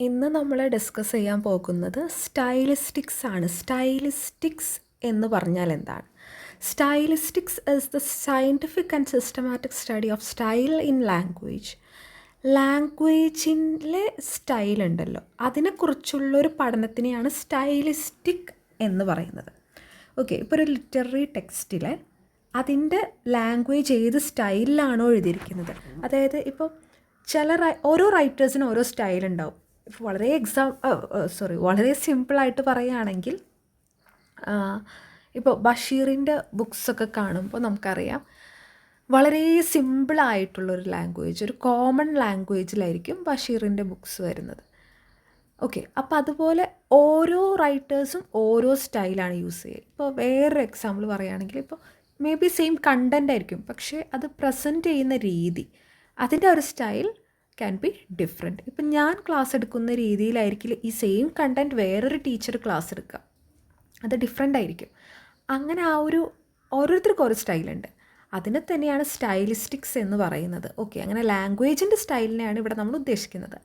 ഇന്ന് നമ്മൾ ഡിസ്കസ് ചെയ്യാൻ പോകുന്നത് സ്റ്റൈലിസ്റ്റിക്സ് ആണ്. സ്റ്റൈലിസ്റ്റിക്സ് എന്ന് പറഞ്ഞാൽ എന്താണ്? Stylistics is the scientific and systematic study of style in language. ലാംഗ്വേജിലെ സ്റ്റൈൽ ഉണ്ടല്ലോ, അതിനെക്കുറിച്ചുള്ളൊരു പഠനത്തിനെയാണ് സ്റ്റൈലിസ്റ്റിക് എന്ന് പറയുന്നത്. ഓക്കെ, ഇപ്പോൾ ഒരു ലിറ്റററി ടെക്സ്റ്റിൽ അതിൻ്റെ ലാംഗ്വേജ് ഏത് സ്റ്റൈലിലാണോ എഴുതിയിരിക്കുന്നത്, അതായത് ഇപ്പോൾ ഓരോ റൈറ്റേഴ്സിനും ഓരോ സ്റ്റൈൽ ഉണ്ടാവും. വളരെ വളരെ സിമ്പിളായിട്ട് പറയുകയാണെങ്കിൽ, ഇപ്പോൾ ബഷീറിൻ്റെ ബുക്സൊക്കെ കാണുമ്പോൾ നമുക്കറിയാം വളരെ സിമ്പിളായിട്ടുള്ളൊരു ലാംഗ്വേജ്, ഒരു കോമൺ ലാംഗ്വേജിലായിരിക്കും ബഷീറിൻ്റെ ബുക്സ് വരുന്നത്. ഓക്കെ, അപ്പോൾ അതുപോലെ ഓരോ റൈറ്റേഴ്സും ഓരോ സ്റ്റൈലാണ് യൂസ് ചെയ്യുക. ഇപ്പോൾ വേറൊരു എക്സാമ്പിൾ പറയുകയാണെങ്കിൽ, ഇപ്പോൾ മേ ബി സെയിം കണ്ടൻ്റ് ആയിരിക്കും, പക്ഷേ അത് പ്രസൻറ്റ് ചെയ്യുന്ന രീതി, അതിൻ്റെ ഒരു സ്റ്റൈൽ ക്യാൻ ബി ഡിഫറെൻറ്റ്. ഇപ്പം ഞാൻ ക്ലാസ് എടുക്കുന്ന രീതിയിലായിരിക്കില്ല ഈ സെയിം കണ്ടൻറ്റ് വേറൊരു ടീച്ചർ ക്ലാസ് എടുക്കുക, അത് ഡിഫറെൻ്റ് ആയിരിക്കും. അങ്ങനെ ഓരോരുത്തർക്കും ഓരോ സ്റ്റൈലുണ്ട്. അതിനെ തന്നെയാണ് സ്റ്റൈലിസ്റ്റിക്സ് എന്ന് പറയുന്നത്. ഓക്കെ, അങ്ങനെ ലാംഗ്വേജിൻ്റെ സ്റ്റൈലിനെയാണ് ഇവിടെ നമ്മൾ ഉദ്ദേശിക്കുന്നത്.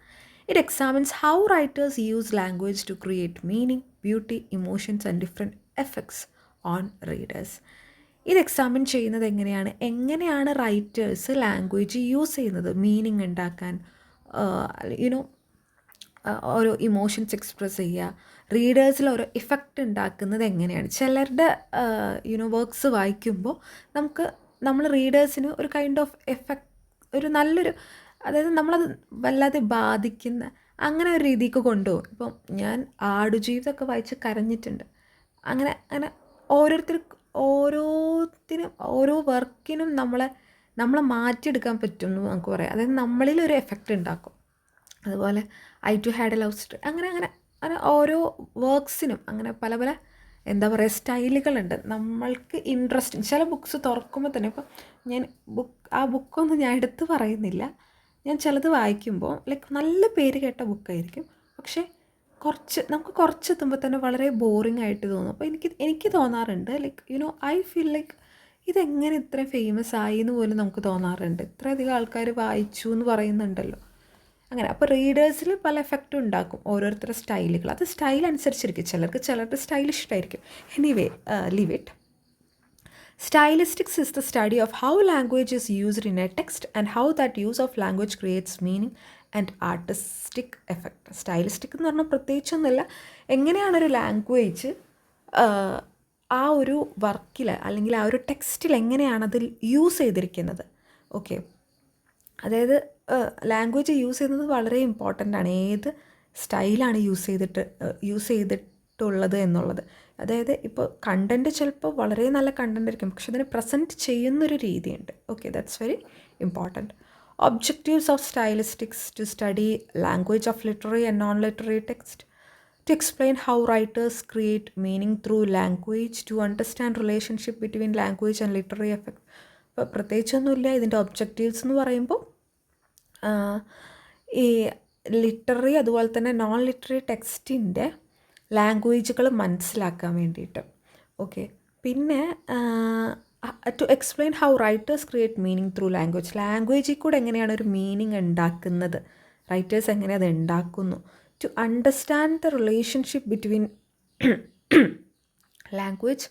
It examines how writers use language to create meaning, beauty, emotions and different effects on readers. ഇത് എക്സാമിൻ ചെയ്യുന്നത് എങ്ങനെയാണ് റൈറ്റേഴ്സ് ലാംഗ്വേജ് യൂസ് ചെയ്യുന്നത് മീനിങ് ഉണ്ടാക്കാൻ, ഓരോ ഇമോഷൻസ് എക്സ്പ്രസ് ചെയ്യുക, റീഡേഴ്സിൽ ഓരോ ഇഫക്റ്റ് ഉണ്ടാക്കുന്നത് എങ്ങനെയാണ്. ചിലരുടെ വർക്ക്സ് വായിക്കുമ്പോൾ നമ്മൾ റീഡേഴ്സിന് ഒരു കൈൻഡ് ഓഫ് എഫക്റ്റ്, ഒരു നല്ലൊരു, അതായത് നമ്മളത് വല്ലാതെ ബാധിക്കുന്ന അങ്ങനെ ഒരു രീതിക്ക് കൊണ്ടുപോകും. ഇപ്പം ഞാൻ ആടുജീവിതമൊക്കെ വായിച്ച് കരഞ്ഞിട്ടുണ്ട്. അങ്ങനെ ഓരോത്തിനും ഓരോ വർക്കിനും നമ്മളെ മാറ്റിയെടുക്കാൻ പറ്റും എന്ന് നമുക്ക് പറയാം. അതായത് നമ്മളിലൊരു എഫക്റ്റ് ഉണ്ടാക്കും. അതുപോലെ I too had a love story, അങ്ങനെ ഓരോ വർക്ക്സിനും അങ്ങനെ പല പല സ്റ്റൈലുകളുണ്ട്. നമ്മൾക്ക് ഇൻട്രസ്റ്റിങ് ചില ബുക്സ് തുറക്കുമ്പോൾ തന്നെ, ഇപ്പം ഞാൻ ബുക്കൊന്നും ഞാൻ എടുത്ത് പറയുന്നില്ല, ഞാൻ ചിലത് വായിക്കുമ്പോൾ നല്ല പേര് കേട്ട ബുക്കായിരിക്കും, പക്ഷേ നമുക്ക് കുറച്ച് എത്തുമ്പോൾ തന്നെ വളരെ ബോറിംഗ് ആയിട്ട് തോന്നും. അപ്പോൾ എനിക്ക് തോന്നാറുണ്ട് ഐ ഫീൽ ഇതെങ്ങനെ ഇത്രയും ഫേമസ് ആയി എന്ന് പോലും നമുക്ക് തോന്നാറുണ്ട്. ഇത്രയധികം ആൾക്കാർ വായിച്ചു എന്ന് പറയുന്നുണ്ടല്ലോ. അങ്ങനെ അപ്പോൾ റീഡേഴ്സിൽ പല എഫക്റ്റും ഉണ്ടാക്കും ഓരോരുത്തരുടെ സ്റ്റൈലുകൾ. അത് സ്റ്റൈൽ അനുസരിച്ചിരിക്കും. ചിലരുടെ സ്റ്റൈൽ ഇഷ്ടമായിരിക്കും. Anyway, leave it. Stylistics is the study of how language is used in a text and how that use of language creates meaning and artistic effect. Stylistic എന്ന് പറഞ്ഞാൽ പ്രത്യേകിച്ചൊന്നുമില്ല, എങ്ങനെയാണൊരു ലാംഗ്വേജ് ആ ഒരു വർക്കിൽ അല്ലെങ്കിൽ ആ ഒരു ടെക്സ്റ്റിൽ എങ്ങനെയാണ് അതിൽ യൂസ് ചെയ്തിരിക്കുന്നത്. ഓക്കെ, അതായത് ലാംഗ്വേജ് യൂസ് ചെയ്യുന്നത് വളരെ ഇമ്പോർട്ടൻ്റ് ആണ്. ഏത് സ്റ്റൈലാണ് യൂസ് ചെയ്തിട്ടുള്ളത് എന്നുള്ളത്. അതായത് ഇപ്പോൾ കണ്ടൻറ്റ് ചിലപ്പോൾ വളരെ നല്ല കണ്ടൻ്റ് ആയിരിക്കും, പക്ഷെ അതിനെ പ്രസൻറ്റ് ചെയ്യുന്നൊരു രീതിയുണ്ട്. Okay, that's very important. Objectives of stylistics to study language of literary and non literary text, to explain how writers create meaning through language, to understand relationship between language and literary effect. ഇപ്പോൾ പ്രത്യേകിച്ചൊന്നുമില്ല. ഇതിൻ്റെ objectives എന്ന് പറയുമ്പോൾ ഈ literary അതുപോലെ തന്നെ non literary ടെക്സ്റ്റിൻ്റെ ലാംഗ്വേജുകൾ മനസ്സിലാക്കാൻ വേണ്ടിയിട്ട്. ഓക്കെ, പിന്നെ to explain how writers create meaning through ലാംഗ്വേജിൽ കൂടെ എങ്ങനെയാണ് ഒരു മീനിങ് ഉണ്ടാക്കുന്നത്, റൈറ്റേഴ്സ് എങ്ങനെ അത് ഉണ്ടാക്കുന്നു. To understand the relationship between language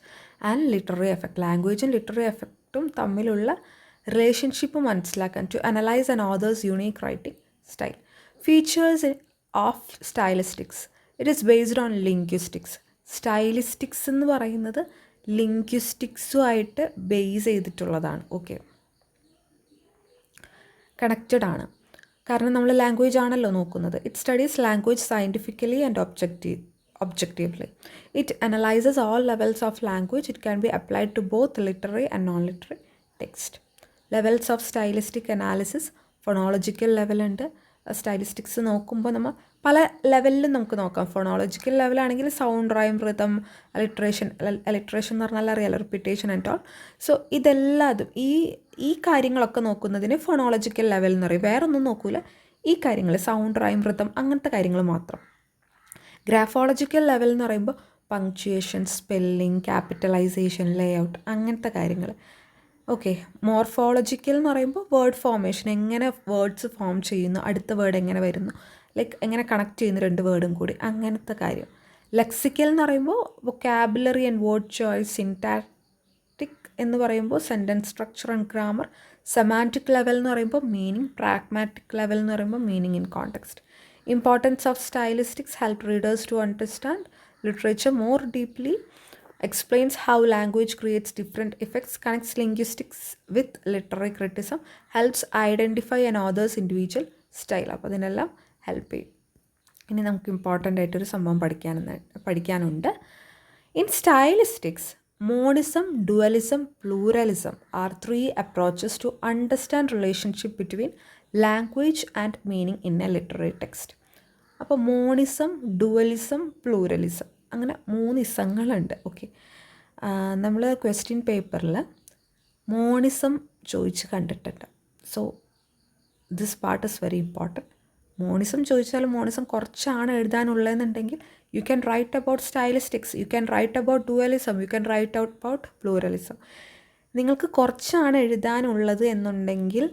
and literary effect. ലാംഗ്വേജും ലിറ്റററി എഫക്റ്റും തമ്മിലുള്ള റിലേഷൻഷിപ്പ് മനസ്സിലാക്കാൻ. To analyze an author's unique writing style. Features of stylistics. It is based on linguistics. Stylistics എന്ന് പറയുന്നത് ലിംഗ്വിസ്റ്റിക്സുമായിട്ട് ബേസ് ചെയ്തിട്ടുള്ളതാണ്. ഓക്കെ, കണക്റ്റഡ് ആണ്. കാരണം നമ്മൾ ലാംഗ്വേജ് ആണല്ലോ നോക്കുന്നത്. It studies language scientifically and objectively. It analyses all levels of language. It can be applied to both literary and non literary text. Levels of stylistic analysis. Phonological ലെവലുണ്ട്. Stylistics നോക്കുമ്പോൾ നമ്മൾ പല ലെവലിലും നമുക്ക് നോക്കാം. ഫോണോളജിക്കൽ ലെവലാണെങ്കിൽ സൗണ്ട്, റൈം, റിതം, അലിട്രേഷൻ എന്ന് പറഞ്ഞാൽ അറിയാലോ, റിപ്പീറ്റേഷൻ ആൻഡ് ഓൾ. സോ ഇതെല്ലാതും ഈ കാര്യങ്ങളൊക്കെ നോക്കുന്നതിന് ഫോണോളജിക്കൽ ലെവൽ എന്ന് പറയും. വേറെ ഒന്നും നോക്കൂല, ഈ കാര്യങ്ങൾ സൗണ്ട്, റൈം, റിതം അങ്ങനത്തെ കാര്യങ്ങൾ മാത്രം. ഗ്രാഫോളജിക്കൽ ലെവൽ എന്ന് പറയുമ്പോൾ പങ്ക്ച്വേഷൻ, സ്പെല്ലിംഗ്, ക്യാപിറ്റലൈസേഷൻ, ലേഔട്ട് അങ്ങനത്തെ കാര്യങ്ങൾ. ഓക്കെ, മോർഫോളജിക്കൽ എന്ന് പറയുമ്പോൾ വേർഡ് ഫോർമേഷൻ, എങ്ങനെ വേർഡ്സ് ഫോം ചെയ്യുന്നു, അടുത്ത വേർഡ് എങ്ങനെ വരുന്നു. ലൈക്ക് എങ്ങനെ കണക്ട് ചെയ്യുന്ന 2 വേർഡും കൂടി, അങ്ങനത്തെ കാര്യം. ലെക്സിക്കൽ എന്ന് പറയുമ്പോൾ vocabulary and word choice, syntactic എന്ന് പറയുമ്പോൾ sentence structure and grammar, semantic level എന്ന് പറയുമ്പോൾ മീനിങ്, പ്രാഗ്മാറ്റിക് ലെവൽ എന്ന് പറയുമ്പോൾ meaning in context. Importance of stylistics help readers to understand literature more deeply, explains how language creates different effects, connects linguistics with literary criticism, helps identify an author's individual style. അപ്പോൾ അതിനെല്ലാം help ചെയ്യും. ഇനി നമുക്ക് important ആയിട്ടൊരു സംഭവം പഠിക്കാനുണ്ട്. In stylistics, monism, dualism, pluralism are 3 approaches to understand relationship between language and meaning in a literary text. അപ്പോൾ monism, dualism, pluralism, അങ്ങനെ 3 ഇസങ്ങളുണ്ട്. ഓക്കെ, നമ്മൾ ക്വസ്റ്റ്യൻ പേപ്പറിൽ മോണിസം ചോദിച്ച് കണ്ടിട്ടുണ്ട്. So this part is very important. Monism ചോദിച്ചാൽ monism കുറച്ചാണ് എഴുതാനുള്ളതെന്നുണ്ടെങ്കിൽ you can write about stylistics, you can write about dualism, you can write about pluralism. നിങ്ങൾക്ക് കുറച്ചാണ് എഴുതാനുള്ളത് എന്നുണ്ടെങ്കിൽ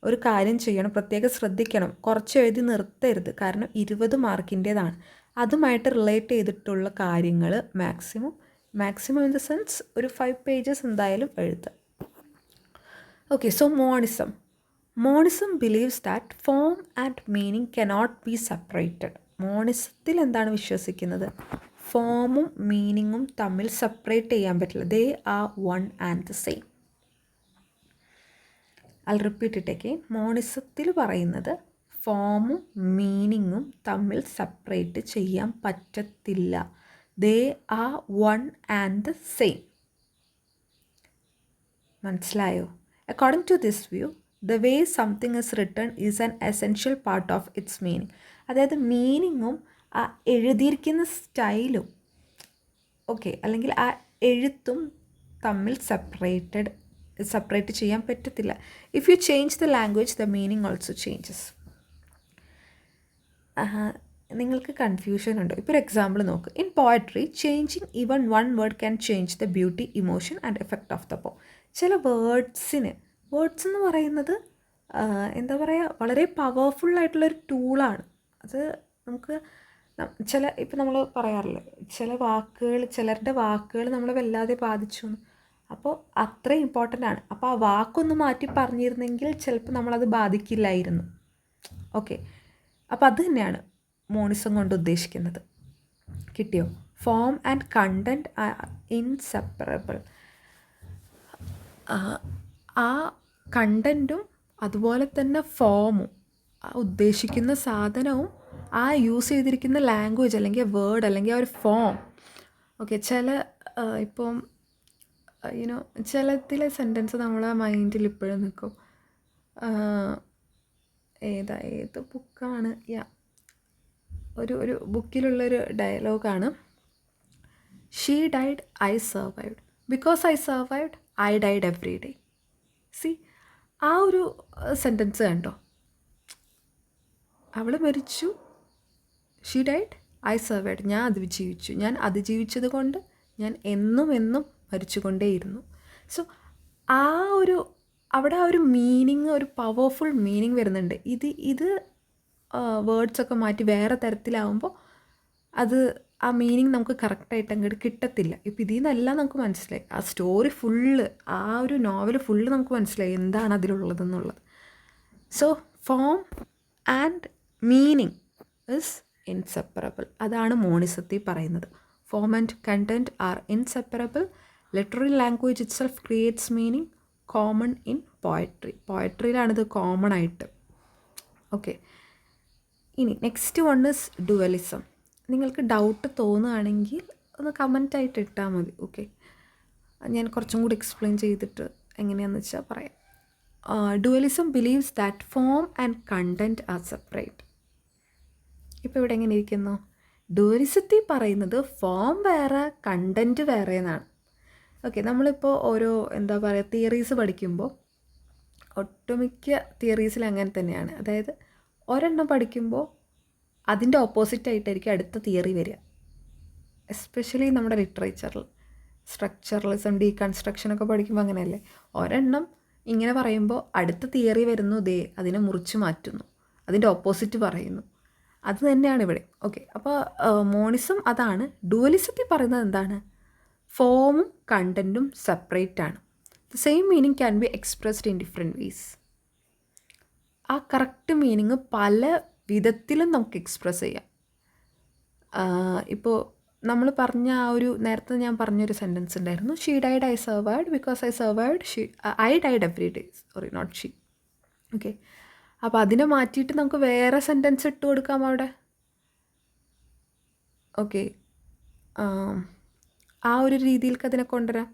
ഒരു കാര്യം ചെയ്യണം, പ്രത്യേകം ശ്രദ്ധിക്കണം, കുറച്ച് എഴുതി നിർത്തരുത്. കാരണം 20 മാർക്കിൻ്റേതാണ്. അതുമായിട്ട് റിലേറ്റ് ചെയ്തിട്ടുള്ള കാര്യങ്ങൾ മാക്സിമം ഇൻ ദ സെൻസ് ഒരു 5 പേജസ് എന്തായാലും എഴുതുക. Okay, so monism believes that form and meaning cannot be separated. മോണിസത്തിൽ എന്താണ് വിശ്വസിക്കുന്നത്? ഫോമും മീനിങ്ങും തമ്മിൽ സെപ്പറേറ്റ് ചെയ്യാൻ പറ്റില്ല. They are one and the same. I repeat it again. മോണിസത്തിൽ പറയുന്നത് ഫോമും മീനിങ്ങും തമ്മിൽ സെപ്പറേറ്റ് ചെയ്യാൻ പറ്റത്തില്ല. They are one and the same. മനസ്സിലായോ? According to this view, the way something is written is an essential part of its meaning. അതായത് മീനിങ്ങും ആ എഴുതിയിരിക്കുന്ന സ്റ്റൈലും, ഓക്കെ, അല്ലെങ്കിൽ ആ എഴുത്തും തമ്മിൽ സെപ്പറേറ്റ് ചെയ്യാൻ പറ്റത്തില്ല. If you change the language, the meaning also changes. നിങ്ങൾക്ക് കൺഫ്യൂഷൻ ഉണ്ടോ? ഇപ്പോൾ ഒരു എക്സാമ്പിൾ നോക്ക്. In poetry, changing even 1 word can change the beauty, emotion and effect of the poem. ചില വേർഡ്സ് എന്ന് പറയുന്നത് എന്താ പറയുക, വളരെ പവർഫുള്ളായിട്ടുള്ളൊരു ടൂളാണ്. അത് നമുക്ക് ഇപ്പോൾ നമ്മൾ പറയാറില്ലേ, ചിലരുടെ വാക്കുകൾ നമ്മളെ വല്ലാതെ ബാധിച്ചു. അപ്പോൾ അത്രയും ഇമ്പോർട്ടൻ്റ് ആണ്. അപ്പോൾ ആ വാക്കൊന്ന് മാറ്റി പറഞ്ഞിരുന്നെങ്കിൽ ചിലപ്പോൾ നമ്മളത് ബാധിക്കില്ലായിരുന്നു. ഓക്കെ, അപ്പോൾ അത് തന്നെയാണ് മോണിസം കൊണ്ട് ഉദ്ദേശിക്കുന്നത്. കിട്ടിയോ? Form and content are inseparable. ആ കണ്ടൻറ്റും അതുപോലെ തന്നെ ഫോമും, ആ ഉദ്ദേശിക്കുന്ന സാധനവും ആ യൂസ് ചെയ്തിരിക്കുന്ന ലാംഗ്വേജ് അല്ലെങ്കിൽ വേർഡ് അല്ലെങ്കിൽ ആ ഒരു ഫോം. ഓക്കെ, ഇപ്പം ചിലത്തിലെ സെൻറ്റൻസ് നമ്മളെ മൈൻഡിൽ ഇപ്പോഴും നിൽക്കും. ഏത് ബുക്കാണ്? ഒരു ബുക്കിലുള്ളൊരു ഡയലോഗാണ്, she died, I survived, because I survived, I died every day. See, ആ ഒരു സെൻറ്റൻസ് കണ്ടോ? അവൾ മരിച്ചു, ഷീ ഡൈഡ്, ഐ സർവൈവ്ഡ്, ഞാൻ അതിജീവിച്ചു. ഞാൻ അതിജീവിച്ചത് കൊണ്ട് ഞാൻ എന്നും മരിച്ചുകൊണ്ടേയിരുന്നു. സോ അവിടെ ആ ഒരു മീനിങ്, ഒരു പവർഫുൾ മീനിങ് വരുന്നുണ്ട്. ഇത് വേർഡ്സൊക്കെ മാറ്റി വേറെ തരത്തിലാവുമ്പോൾ ആ മീനിങ് നമുക്ക് കറക്റ്റായിട്ട് അങ്ങോട്ട് കിട്ടത്തില്ല. ഇപ്പോൾ ഇതിൽ നിന്നെല്ലാം നമുക്ക് മനസ്സിലായി, ആ സ്റ്റോറി ഫുള്ള്, ആ ഒരു നോവൽ ഫുള്ള് നമുക്ക് മനസ്സിലായി എന്താണ് അതിലുള്ളതെന്നുള്ളത്. So form and meaning is inseparable. അതാണ് മോണിസത്തിൽ പറയുന്നത്. Form and content are inseparable. Literary language itself creates meaning common in പോയട്രിയിലാണിത് കോമൺ ആയിട്ട്. ഓക്കെ, ഇനി നെക്സ്റ്റ് വൺ ഇസ് ഡുവലിസം. നിങ്ങൾക്ക് ഡൗട്ട് തോന്നുകയാണെങ്കിൽ ഒന്ന് കമൻറ്റായിട്ട് ഇട്ടാൽ മതി. ഓക്കെ, ഞാൻ കുറച്ചും കൂടി എക്സ്പ്ലെയിൻ ചെയ്തിട്ട് എങ്ങനെയാണെന്ന് വെച്ചാൽ പറയാം. Dualism believes that form and content are separate. ഇപ്പോൾ ഇവിടെ എങ്ങനെ ഇരിക്കുന്നു? ഡുവലിസത്തിൽ പറയുന്നത് ഫോം വേറെ, കണ്ടൻറ്റ് വേറെ എന്നാണ്. ഓക്കെ, നമ്മളിപ്പോൾ ഓരോ തിയറീസ് പഠിക്കുമ്പോൾ ഒട്ടുമിക്ക തിയറീസിൽ അങ്ങനെ തന്നെയാണ്. അതായത് ഒരെണ്ണം പഠിക്കുമ്പോൾ അതിൻ്റെ ഓപ്പോസിറ്റായിട്ടായിരിക്കും അടുത്ത തിയറി വരിക. എസ്പെഷ്യലി നമ്മുടെ ലിറ്ററേച്ചറിൽ സ്ട്രക്ചറലിസം, ഡീകൺസ്ട്രക്ഷനൊക്കെ പഠിക്കുമ്പോൾ അങ്ങനെയല്ലേ? ഒരെണ്ണം ഇങ്ങനെ പറയുമ്പോൾ അടുത്ത തിയറി വരുന്നു, അതിനെ മുറിച്ച് മാറ്റുന്നു, അതിൻ്റെ ഓപ്പോസിറ്റ് പറയുന്നു. അത് തന്നെയാണ് ഇവിടെ. ഓക്കെ, അപ്പോൾ മോണിസം അതാണ്. ഡുവലിസത്തിൽ പറയുന്നത് എന്താണ്? ഫോമും കണ്ടൻറ്റും സെപ്പറേറ്റ് ആണ്. The same meaning can be expressed in different ways. ആ കറക്റ്റ് മീനിങ് പല വിധത്തിലും നമുക്ക് എക്സ്പ്രസ് ചെയ്യാം. ഇപ്പോൾ നമ്മൾ പറഞ്ഞ ആ ഒരു നേരത്തെ ഞാൻ പറഞ്ഞൊരു സെൻറ്റൻസ് ഉണ്ടായിരുന്നു, she died I survived because I survived she I died every day, sorry not she. Okay, അപ്പോൾ അതിനെ മാറ്റിയിട്ട് നമുക്ക് വേറെ സെൻറ്റൻസ് ഇട്ട് കൊടുക്കാം അവിടെ. ഓക്കെ, ആ ഒരു രീതിയിലേക്ക് അതിനെ കൊണ്ടുവരാം.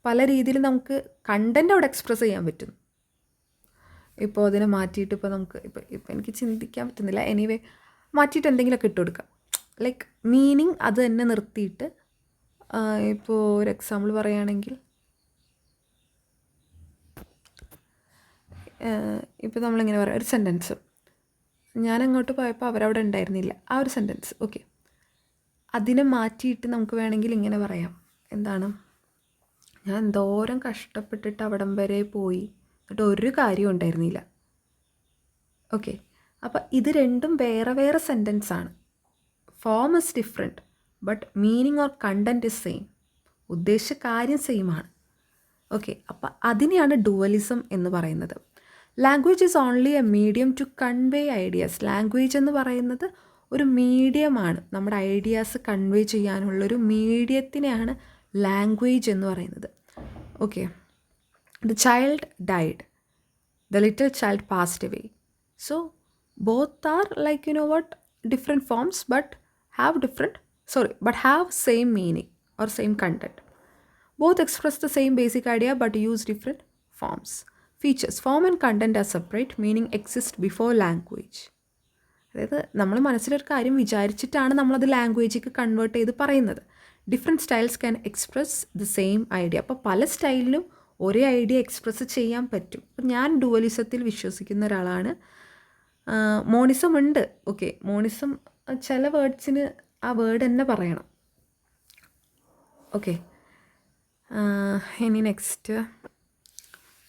പല രീതിയിൽ നമുക്ക് കണ്ടൻറ്റ് അവിടെ എക്സ്പ്രസ് ചെയ്യാൻ പറ്റും. ഇപ്പോൾ അതിനെ മാറ്റിയിട്ട് ഇപ്പോൾ നമുക്ക് ഇപ്പോൾ എനിക്ക് ചിന്തിക്കാൻ പറ്റുന്നില്ല, എനിവേ മാറ്റിയിട്ട് എന്തെങ്കിലുമൊക്കെ ഇട്ട് കൊടുക്കാം. ലൈക്ക് മീനിങ് അത് തന്നെ നിർത്തിയിട്ട്, ഇപ്പോൾ ഒരു എക്സാമ്പിൾ പറയുകയാണെങ്കിൽ, ഇപ്പോൾ നമ്മളിങ്ങനെ പറയാം ഒരു സെൻറ്റൻസ്, ഞാൻ അങ്ങോട്ട് പോയപ്പോൾ അവരവിടെ ഉണ്ടായിരുന്നില്ല, ആ ഒരു സെൻറ്റൻസ്. ഓക്കെ, അതിനെ മാറ്റിയിട്ട് നമുക്ക് വേണമെങ്കിൽ ഇങ്ങനെ പറയാം, എന്താണ്, ഞാൻ എന്തോരം കഷ്ടപ്പെട്ടിട്ട് അവിടം വരെ പോയി എന്നിട്ട് ഒരു കാര്യവും ഉണ്ടായിരുന്നില്ല. ഓക്കെ, അപ്പോൾ ഇത് രണ്ടും വേറെ വേറെ സെൻറ്റൻസ് ആണ്. Form is different but meaning or content is same. ഉദ്ദേശിച്ച കാര്യം സെയിം ആണ്. ഓക്കെ, അപ്പോൾ അതിനെയാണ് ഡുവലിസം എന്ന് പറയുന്നത്. Language is only a medium to convey ideas. Language എന്ന് പറയുന്നത് ഒരു മീഡിയമാണ്, നമ്മുടെ ഐഡിയാസ് കൺവേ ചെയ്യാനുള്ളൊരു മീഡിയത്തിനെയാണ് ലാംഗ്വേജ് എന്ന് പറയുന്നത്. Okay, the child died, the little child passed away. So both are like different forms but have same meaning or same content. Both express the same basic idea but use different forms. Features: form and content are separate, meaning exist before language. അതായത് നമ്മൾ മനസ്സിലൊരു കാര്യം വിചാരിച്ചിട്ടാണ് നമ്മളത് ലാംഗ്വേജിലേക്ക് convert ചെയ്ത് പറയുന്നത്. Different styles can express the same idea. അപ്പോൾ പല സ്റ്റൈലിലും ഒരേ ഐഡിയ എക്സ്പ്രസ് ചെയ്യാൻ പറ്റും. അപ്പം ഞാൻ ഡുവലിസത്തിൽ വിശ്വസിക്കുന്ന ഒരാളാണ്. മോണിസം ഉണ്ട്. ഓക്കെ, മോണിസം ചില വേർഡ്സിന് ആ വേർഡ് തന്നെ പറയണം. ഓക്കെ, ഇനി next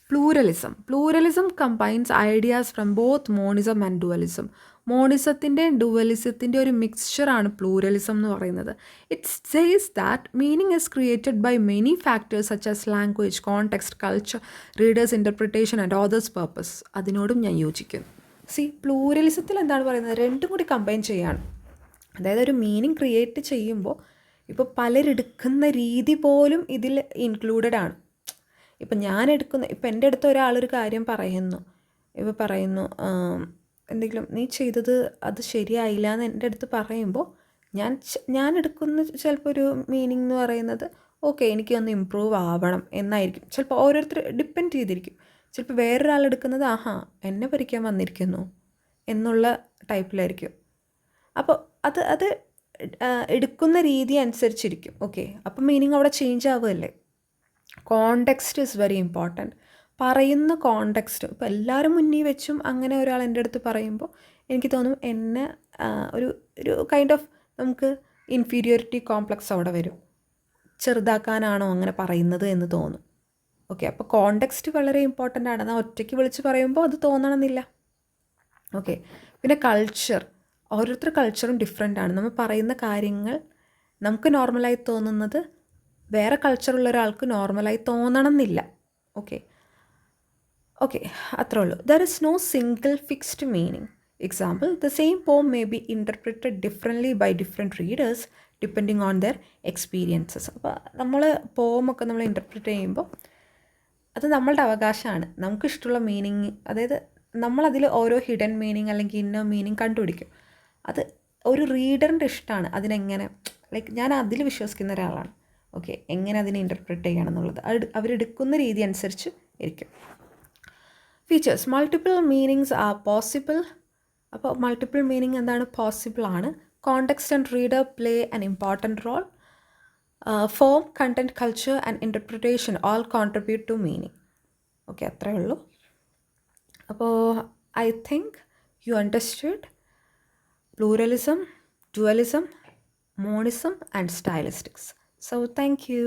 pluralism combines ideas from both monism and dualism. മോണിസത്തിൻ്റെയും ഡുവലിസത്തിൻ്റെ ഒരു മിക്സ്ചറാണ് പ്ലൂറലിസം എന്ന് പറയുന്നത്. It says that meaning is created by many factors such as language, context, culture, readers interpretation and authors purpose. അതിനോടും ഞാൻ യോജിക്കുന്നു. പ്ലൂറലിസത്തിൽ എന്താണ് പറയുന്നത്, രണ്ടും കൂടി കമ്പൈൻ ചെയ്യാണ്. അതായത് ഒരു മീനിങ് ക്രിയേറ്റ് ചെയ്യുമ്പോൾ ഇപ്പോൾ പലരെടുക്കുന്ന രീതി പോലും ഇതിൽ ഇൻക്ലൂഡഡ് ആണ്. ഇപ്പം ഇപ്പം എൻ്റെ അടുത്ത് ഒരാളൊരു കാര്യം പറയുന്നു, എന്തെങ്കിലും നീ ചെയ്തത് അത് ശരിയായില്ല എന്ന് എൻ്റെ അടുത്ത് പറയുമ്പോൾ ഞാൻ എടുക്കുന്ന ചിലപ്പോൾ ഒരു മീനിങ് എന്ന് പറയുന്നത് ഓക്കെ എനിക്കൊന്ന് ഇമ്പ്രൂവ് ആവണം എന്നായിരിക്കും. ചിലപ്പോൾ ഓരോരുത്തർ ഡിപ്പെൻഡ് ചെയ്തിരിക്കും. ചിലപ്പോൾ വേറൊരാളെടുക്കുന്നത് എന്നെ ഭരിക്കാൻ വന്നിരിക്കുന്നു എന്നുള്ള ടൈപ്പിലായിരിക്കും. അപ്പോൾ അത് എടുക്കുന്ന രീതി അനുസരിച്ചിരിക്കും. ഓക്കെ, അപ്പം മീനിങ് അവിടെ ചേഞ്ച് ആവുകയല്ലേ. Context is very important. പറയുന്ന കോണ്ടെക്സ്റ്റ് ഇപ്പോൾ എല്ലാവരും മുന്നിൽ വെച്ചും അങ്ങനെ ഒരാൾ എൻ്റെ അടുത്ത് പറയുമ്പോൾ എനിക്ക് തോന്നും എന്നെ ഒരു കൈൻഡ് ഓഫ് നമുക്ക് ഇൻഫീരിയോറിറ്റി കോംപ്ലക്സ് അവിടെ വരും. ചെറുതാക്കാനാണോ അങ്ങനെ പറയുന്നത് എന്ന് തോന്നും. ഓക്കെ, അപ്പോൾ കോണ്ടെക്സ്റ്റ് വളരെ ഇമ്പോർട്ടൻ്റ് ആണ്. എന്നാൽ ഒറ്റയ്ക്ക് വിളിച്ച് പറയുമ്പോൾ അത് തോന്നണമെന്നില്ല. ഓക്കെ, പിന്നെ കൾച്ചർ, ഓരോരുത്തർ കൾച്ചറും ഡിഫറെൻ്റ് ആണ്. നമ്മൾ പറയുന്ന കാര്യങ്ങൾ നമുക്ക് നോർമലായി തോന്നുന്നത് വേറെ കൾച്ചറുള്ള ഒരാൾക്ക് നോർമലായി തോന്നണം എന്നില്ല. ഓക്കെ, അത്രേ ഉള്ളൂ. There is no single fixed meaning. Example, the same poem may be interpreted differently by different readers depending on their experiences. അപ്പോൾ നമ്മൾ പോമൊക്കെ നമ്മൾ ഇൻ്റർപ്രിറ്റ് ചെയ്യുമ്പോൾ അത് നമ്മളുടെ അവകാശമാണ്. നമുക്കിഷ്ടമുള്ള മീനിങ്, അതായത് നമ്മളതിൽ ഓരോ ഹിഡൻ മീനിങ് അല്ലെങ്കിൽ ഇന്നർ മീനിങ് കണ്ടുപിടിക്കും. അത് ഒരു റീഡറിൻ്റെ ഇഷ്ടമാണ് അതിനെങ്ങനെ, ലൈക്ക് ഞാൻ അതിൽ വിശ്വസിക്കുന്ന ഒരാളാണ്. ഓക്കെ, എങ്ങനെ അതിനെ ഇൻ്റർപ്രിറ്റ് ചെയ്യണം എന്നുള്ളത് അവരെടുക്കുന്ന രീതി അനുസരിച്ച് ഇരിക്കും. Features: multiple meanings are possible. അപ്പോൾ മൾട്ടിപ്പിൾ മീനിങ് എന്താണ്? പോസിബിൾ ആണ്. Context and reader play an important role. Form, content, culture and interpretation all contribute to meaning. Okay, അത്രയേ ഉള്ളൂ. അപ്പോൾ I think you understood pluralism, dualism, monism and stylistics. So thank you.